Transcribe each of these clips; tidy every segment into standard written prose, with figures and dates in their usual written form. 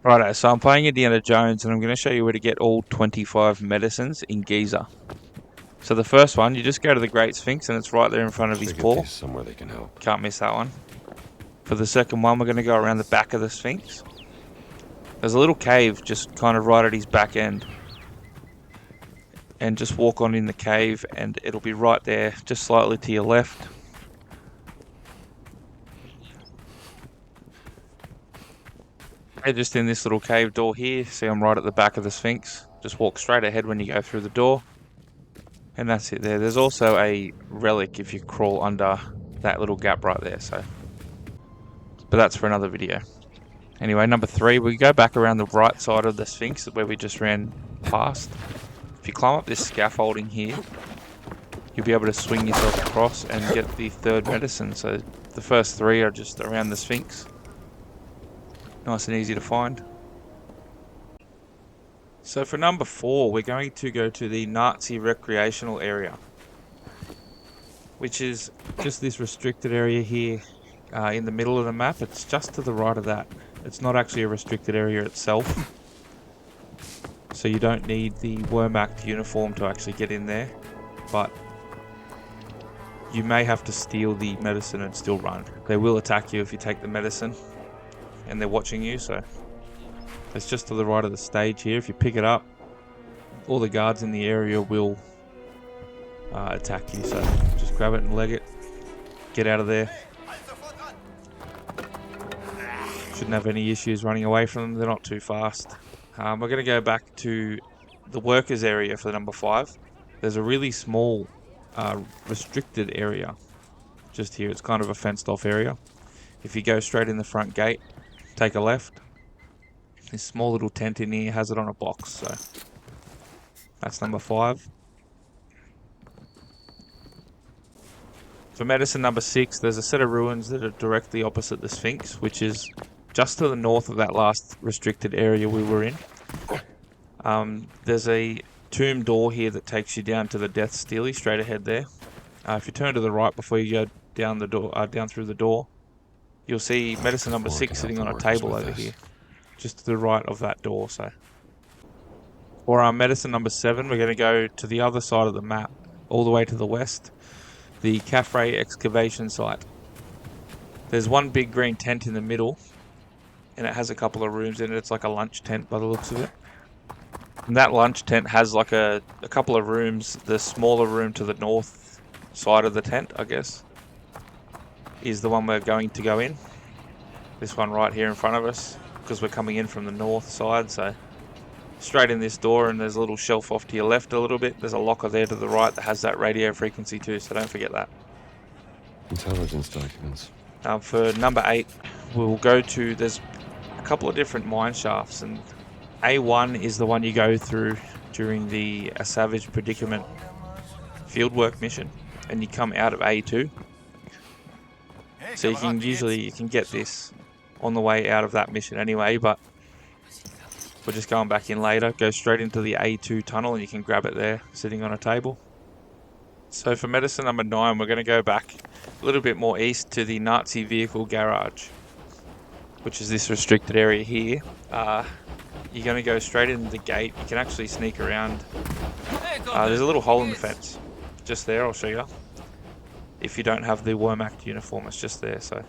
Righto, so I'm playing Indiana Jones and I'm going to show you where to get all 25 medicines in Gizeh. So the first one, you just go to the Great Sphinx and it's right there in front of his Should get paw. these somewhere they can help. Can't miss that one. For the second one, we're going to go around the back of the Sphinx. There's a little cave just kind of right at his back end. And just walk on in the cave and it'll be right there, just slightly to your left. And just in this little cave door here, see I'm right at the back of the Sphinx. Just walk straight ahead when you go through the door. And that's it there. There's also a relic if you crawl under that little gap right there. But that's for another video. Anyway, number 3, we go back around the right side of the Sphinx where we just ran past. If you climb up this scaffolding here, you'll be able to swing yourself across and get the third medicine. So the first 3 are just around the Sphinx. Nice and easy to find. So for number 4, we're going to go to the Nazi recreational area, which is just this restricted area here in the middle of the map. It's just to the right of that. It's not actually a restricted area itself, so you don't need the Wehrmacht uniform to actually get in there, but you may have to steal the medicine and still run. They will attack you if you take the medicine and they're watching you, so it's just to the right of the stage here. If you pick it up, all the guards in the area will attack you, so just grab it and leg it. Get out of there. Shouldn't have any issues running away from them, they're not too fast. We're going to go back to the workers area for number 5. There's a really small restricted area just here. It's kind of a fenced off area. If you go straight in the front gate, take a left. This small little tent in here has it on a box, so that's number 5. For medicine number 6, there's a set of ruins that are directly opposite the Sphinx, which is just to the north of that last restricted area we were in. There's a tomb door here that takes you down to the Death Stele, straight ahead there. If you turn to the right before you go down the door, down through the door, you'll see medicine number 6 sitting on a table over here, just to the right of that door. So, for our medicine number 7, we're going to go to the other side of the map, all the way to the west, the Caffrey excavation site. There's one big green tent in the middle, and it has a couple of rooms in it. It's like a lunch tent by the looks of it. And that lunch tent has like a couple of rooms. The smaller room to the north side of the tent, I guess, is the one we're going to go in. This one right here in front of us, because we're coming in from the north side. So straight in this door, and there's a little shelf off to your left a little bit. There's a locker there to the right that has that radio frequency too, so don't forget that. Intelligence documents. For number 8, we'll go to, there's a couple of different mine shafts, and A1 is the one you go through during the A Savage Predicament fieldwork mission, and you come out of A2. So you can get this on the way out of that mission anyway, but we're just going back in later. Go straight into the A2 tunnel and you can grab it there, sitting on a table. So for medicine number 9, we're going to go back a little bit more east to the Nazi vehicle garage, which is this restricted area here. You're going to go straight into the gate. You can actually sneak around. There's a little hole in the fence just there, I'll show you. If you don't have the Wehrmacht uniform, it's just there. So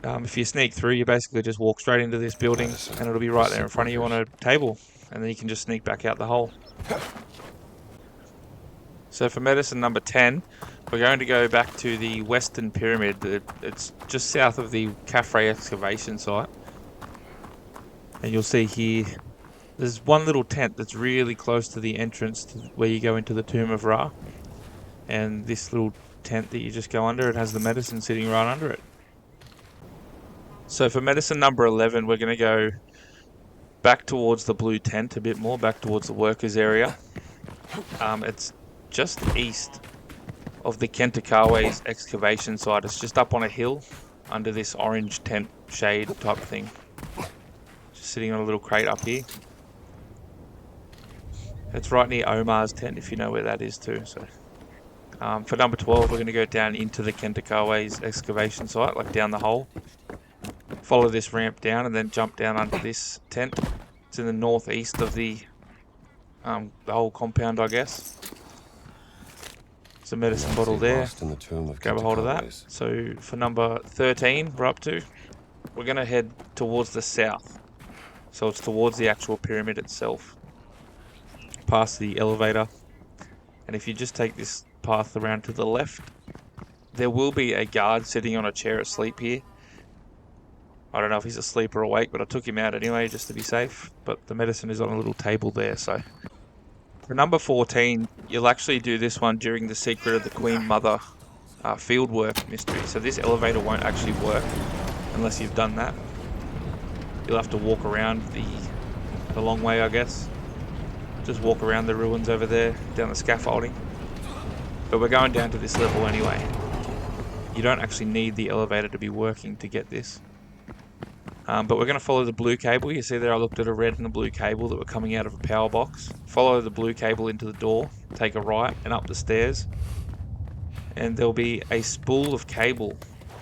if you sneak through, you basically just walk straight into this building and it'll be right there in front of you on a table, and then you can just sneak back out the hole. So for medicine number 10, we're going to go back to the Western Pyramid. It's just south of the Caffrey excavation site. And you'll see here, there's one little tent that's really close to the entrance to where you go into the Tomb of Ra. And this little tent that you just go under, it has the medicine sitting right under it. So for medicine number 11, we're going to go back towards the blue tent a bit more, back towards the workers area. It's just east of the Kentakawa's excavation site. It's just up on a hill under this orange tent shade type thing. Just sitting on a little crate up here. It's right near Omar's tent, if you know where that is too. So for number 12, we're going to go down into the Kentakawa's excavation site, like down the hole. follow this ramp down and then jump down under this tent. It's in the northeast of the whole compound, I guess. There's a medicine bottle there. Lost in the tomb of Grab a hold of that. Kintakaways. So for number 13 we're up to, we're going to head towards the south. So it's towards the actual pyramid itself, past the elevator. And if you just take this path around to the left, there will be a guard sitting on a chair asleep here. I don't know if he's asleep or awake, but I took him out anyway just to be safe. But the medicine is on a little table there. So for number 14, you'll actually do this one during the Secret of the Queen Mother fieldwork mystery. So this elevator won't actually work unless you've done that. You'll have to walk around the long way, I guess. Just walk around the ruins over there, down the scaffolding. But we're going down to this level anyway. You don't actually need the elevator to be working to get this. But we're going to follow the blue cable. You see there I looked at a red and a blue cable that were coming out of a power box. Follow the blue cable into the door, take a right and up the stairs. And there'll be a spool of cable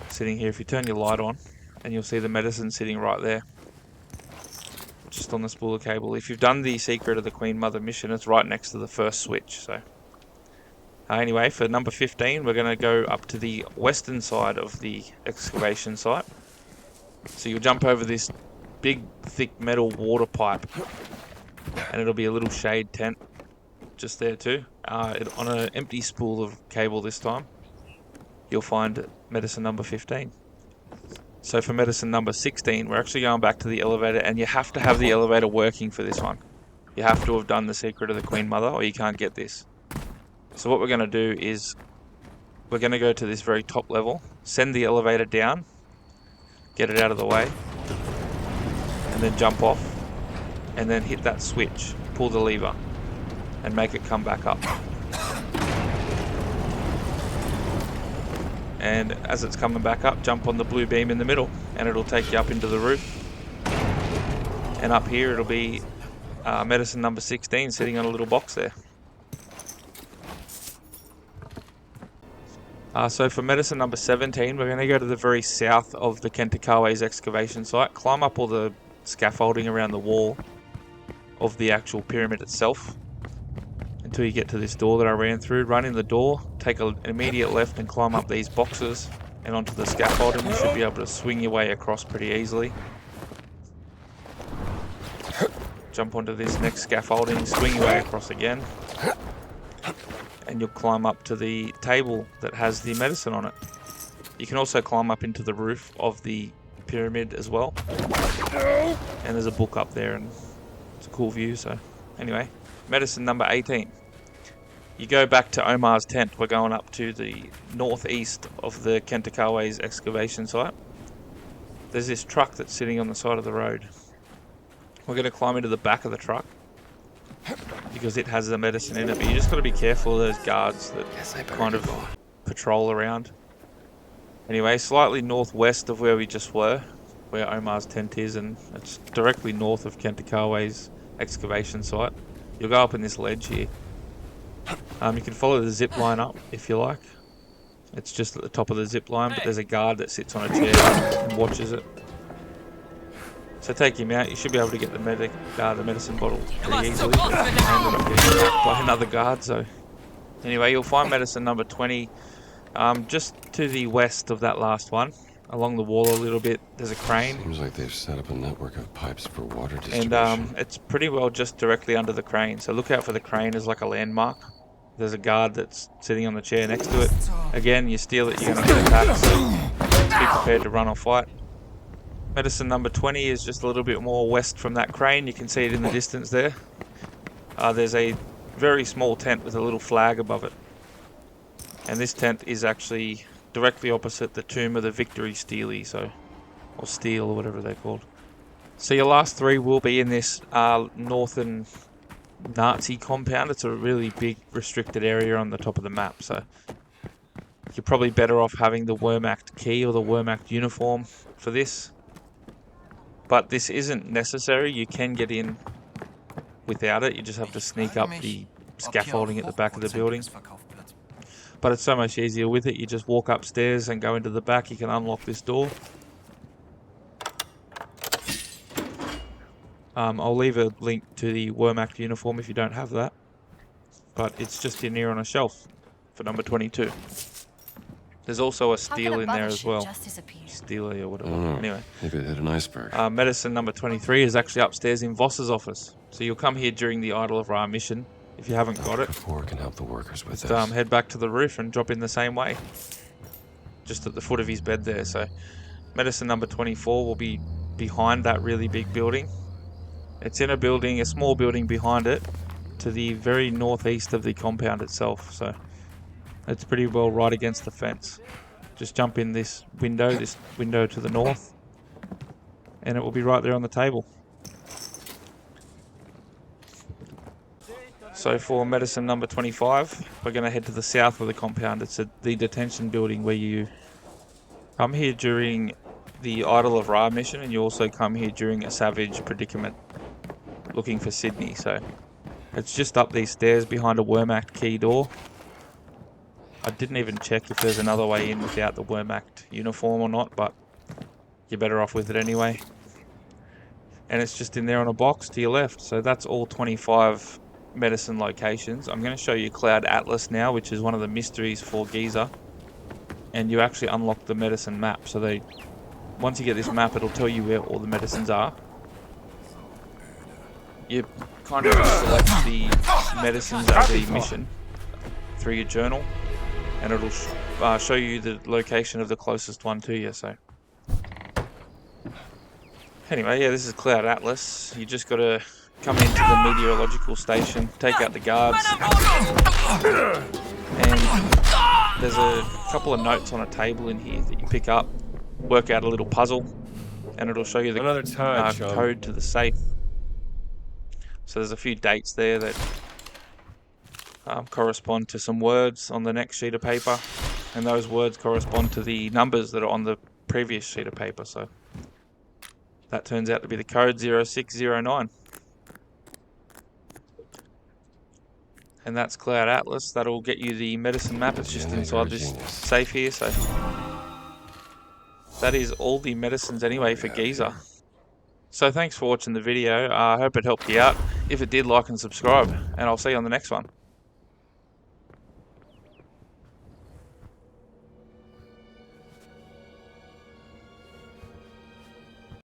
sitting here if you turn your light on. And you'll see the medicine sitting right there. Just on the spool of cable. If you've done the Secret of the Queen Mother mission, it's right next to the first switch. So anyway, for number 15, we're going to go up to the western side of the excavation site. So you'll jump over this big, thick metal water pipe, and it'll be a little shade tent just there too. On an empty spool of cable this time, you'll find medicine number 15. So for medicine number 16, we're actually going back to the elevator, and you have to have the elevator working for this one. You have to have done the Secret of the Queen Mother, or you can't get this. So what we're going to do is, we're going to go to this very top level, send the elevator down, get it out of the way, and then jump off, and then hit that switch, pull the lever, and make it come back up. And as it's coming back up, jump on the blue beam in the middle, and it'll take you up into the roof. And up here it'll be medicine number 16 sitting on a little box there. So for medicine number 17, we're going to go to the very south of the Kintakaways excavation site, climb up all the scaffolding around the wall of the actual pyramid itself until you get to this door that I ran through. Run in the door, take an immediate left and climb up these boxes and onto the scaffolding. You should be able to swing your way across pretty easily. Jump onto this next scaffolding, swing your way across again, and you'll climb up to the table that has the medicine on it. You can also climb up into the roof of the pyramid as well. And there's a book up there, and it's a cool view. So anyway, medicine number 18. You go back to Omar's tent. We're going up to the northeast of the Kintakaways excavation site. There's this truck that's sitting on the side of the road. We're going to climb into the back of the truck because it has the medicine in it, but you just got to be careful of those guards that kind of patrol around. Anyway, slightly northwest of where we just were, where Omar's tent is, and it's directly north of Kintakaways excavation site. You'll go up in this ledge here. You can follow the zip line up if you like. It's just at the top of the zip line, but there's a guard that sits on a chair and watches it. So take him out. You should be able to get the medicine bottle pretty easily. But I ended up getting attacked by another guard. So anyway, you'll find medicine number 20 just to the west of that last one. Along the wall a little bit, there's a crane. Seems like they've set up a network of pipes for water distribution. And it's pretty well just directly under the crane. So look out for the crane as like a landmark. There's a guard that's sitting on the chair next to it. Again, you steal it, you're going to get attacked. So be prepared to run or fight. Medicine number 20 is just a little bit more west from that crane. You can see it in the distance there. There's a very small tent with a little flag above it. And this tent is actually directly opposite the tomb of the Victory Steely, or Steel, or whatever they're called. So your last three will be in this northern Nazi compound. It's a really big restricted area on the top of the map, so you're probably better off having the Wehrmacht key or the Wehrmacht uniform for this. But this isn't necessary. You can get in without it. You just have to sneak up the scaffolding at the back of the building. But it's so much easier with it. You just walk upstairs and go into the back. You can unlock this door. I'll leave a link to the Wehrmacht uniform if you don't have that. But it's just in here on a shelf for number 22. There's also a steel in there as well. Steely or whatever. Anyway. Maybe it hit an iceberg. Medicine number 23 is actually upstairs in Voss's office. So you'll come here during the Idol of Ra mission. If you haven't got it, Kapoor can help the workers with just, this. head back to the roof and drop in the same way. Just at the foot of his bed there. So medicine number 24 will be behind that really big building. It's in a building, a small building behind it, to the very northeast of the compound itself. So it's pretty well right against the fence. Just jump in this window to the north, and it will be right there on the table. So for medicine number 25, we're going to head to the south of the compound. It's the detention building where you come here during the Idol of Ra mission, and you also come here during a savage predicament looking for Sydney. So it's just up these stairs behind a Wehrmacht key door. I didn't even check if there's another way in without the Wehrmacht uniform or not, but you're better off with it anyway. And it's just in there on a box to your left. So that's all 25 medicine locations. I'm going to show you Cloud Atlas now, which is one of the mysteries for Gizeh. And you actually unlock the medicine map. So once you get this map, it'll tell you where all the medicines are. You kind of select the medicines of the mission through your journal, and it'll show you the location of the closest one to you. So anyway, yeah, this is Cloud Atlas. You just got to come into the meteorological station, take out the guards, and there's a couple of notes on a table in here that you pick up, work out a little puzzle, and it'll show you the code to the safe. So there's a few dates there that correspond to some words on the next sheet of paper, and those words correspond to the numbers that are on the previous sheet of paper. So that turns out to be the code 0609. And that's Cloud Atlas. That'll get you the medicine map. It's just inside this safe here. So that is all the medicines anyway for Gizeh. So thanks for watching the video. I hope it helped you out. If it did, like and subscribe, and I'll see you on the next one.